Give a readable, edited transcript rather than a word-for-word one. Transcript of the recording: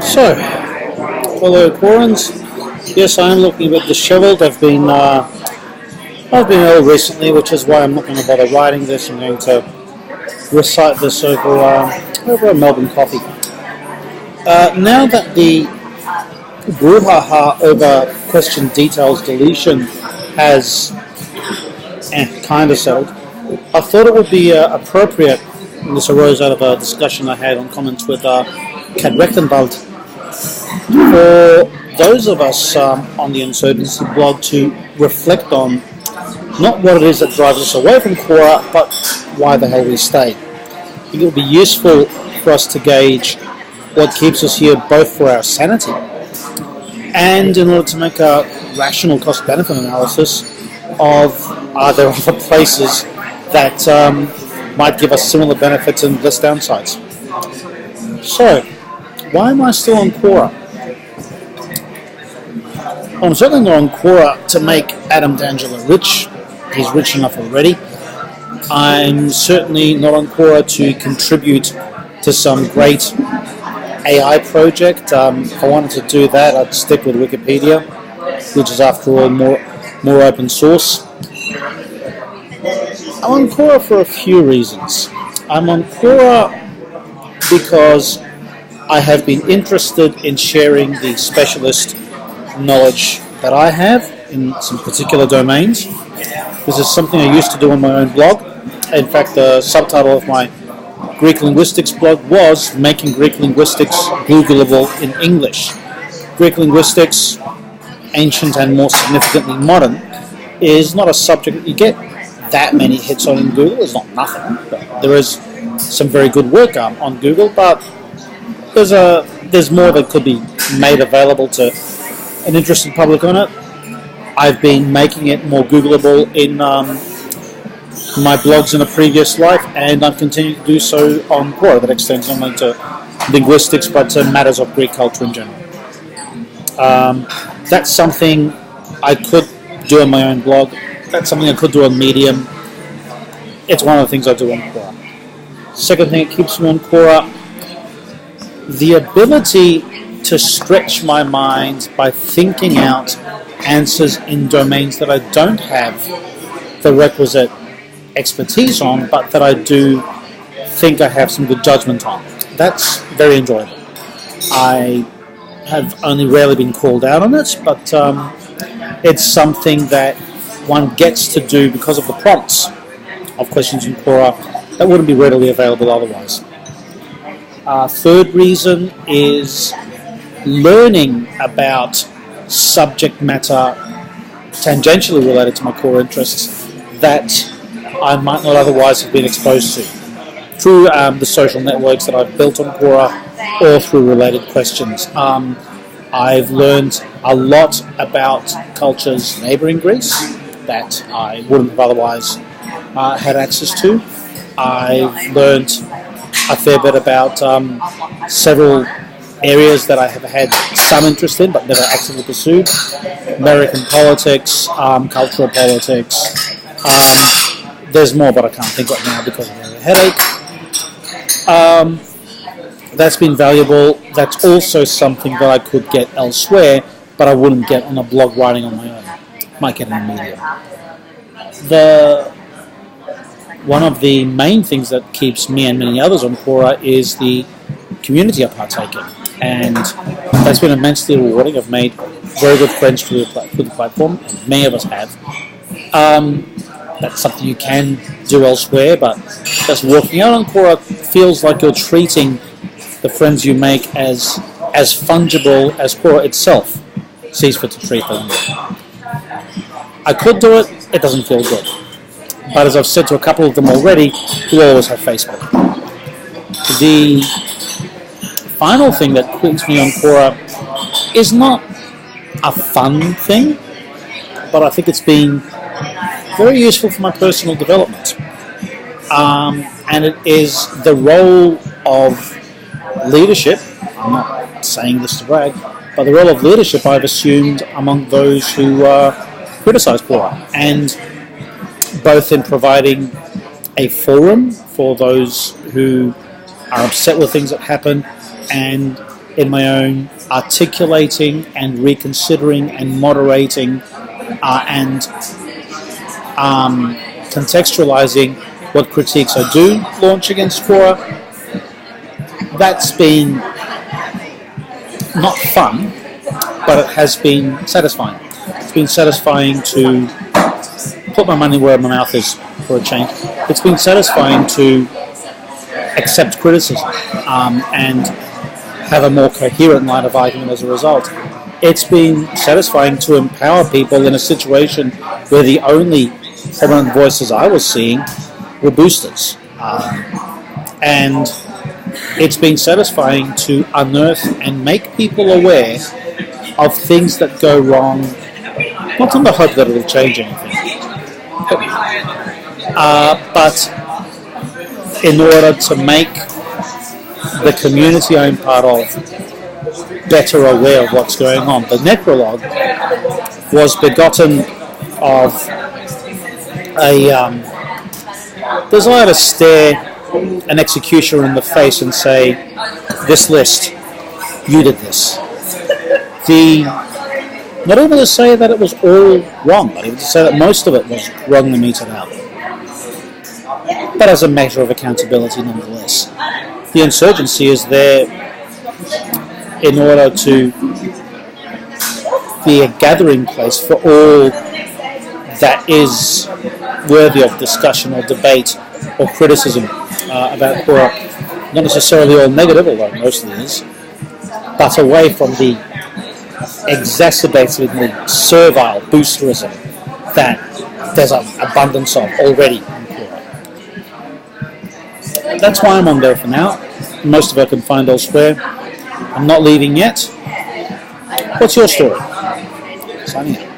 So, fellow Quorans, yes, I am looking a bit dishevelled. I've been ill recently, which is why I'm not going to bother writing this. I'm going to recite this over a Melbourne coffee. Now that the brouhaha over question details deletion has kind of settled, I thought it would be appropriate, and this arose out of a discussion I had on comments with Kat Rechtenwald, for those of us on the Uncertainty blog to reflect on not what it is that drives us away from Quora, but why the hell we stay. I think it would be useful for us to gauge what keeps us here, both for our sanity and in order to make a rational cost-benefit analysis of are there other places that might give us similar benefits and less downsides. So, why am I still on Quora? Well, I'm certainly not on Quora to make Adam D'Angelo rich. He's rich enough already. I'm certainly not on Quora to contribute to some great AI project. If I wanted to do that, I'd stick with Wikipedia, which is after all more open source. I'm on Quora for a few reasons. I'm on Quora because I have been interested in sharing the specialist knowledge that I have in some particular domains. This is something I used to do on my own blog. In fact, the subtitle of my Greek linguistics blog was Making Greek Linguistics Googleable in English. Greek linguistics, ancient and more significantly modern, is not a subject that you get that many hits on in Google. It's not nothing, but there is some very good work on Google, but there's more that could be made available to an interested public on it. I've been making it more Googleable in my blogs in a previous life, and I'm continuing to do so on Quora. That extends not only to linguistics, but to matters of Greek culture in general. That's something I could do on my own blog. That's something I could do on Medium. It's one of the things I do on Quora. Second thing that keeps me on Quora, the ability to stretch my mind by thinking out answers in domains that I don't have the requisite expertise on, but that I do think I have some good judgment on. That's very enjoyable. I have only rarely been called out on it, but it's something that one gets to do because of the prompts of questions in Quora that wouldn't be readily available otherwise. Third reason is learning about subject matter tangentially related to my core interests that I might not otherwise have been exposed to through the social networks that I've built on Quora or through related questions. I've learned a lot about cultures neighbouring Greece that I wouldn't have otherwise had access to. I've learned a fair bit about several areas that I have had some interest in but never actively pursued. American politics, cultural politics. There's more, but I can't think right now because of a headache. That's been valuable. That's also something that I could get elsewhere, but I wouldn't get on a blog writing on my own. Might get in a medium. One of the main things that keeps me and many others on Quora is the community I partake in, and that's been immensely rewarding. I've made very good friends through the platform, and many of us have. That's something you can do elsewhere, but just walking out on Quora feels like you're treating the friends you make as fungible as Quora itself sees fit to treat them. I could do it, it doesn't feel good. But as I've said to a couple of them already, we always have Facebook. The final thing that keeps me on Quora is not a fun thing, but I think it's been very useful for my personal development. And it is the role of leadership. I'm not saying this to brag, but the role of leadership I've assumed among those who criticise Quora, and both in providing a forum for those who are upset with things that happen, and in my own articulating and reconsidering and moderating and contextualizing what critiques I do launch against Quora. That's been not fun, but it has been satisfying. It's been satisfying to put my money where my mouth is for a change. It's been satisfying to accept criticism and have a more coherent line of argument as a result. It's been satisfying to empower people in a situation where the only prominent voices I was seeing were boosters. And it's been satisfying to unearth and make people aware of things that go wrong, not in the hope that it'll change anything, but in order to make the community I'm part of better aware of what's going on. The necrolog was begotten of a desire to stare an executioner in the face and say, this list, you did this. Not even to say that it was all wrong, but even to say that most of it was wrongly meted out. But as a measure of accountability nonetheless. The insurgency is there in order to be a gathering place for all that is worthy of discussion or debate or criticism about Quora. Not necessarily all negative, although mostly is, but away from the exacerbatedly servile boosterism that there's an abundance of already in Quora. That's why I'm on there for now. Most of it I can find elsewhere. I'm not leaving yet. What's your story? Signing out.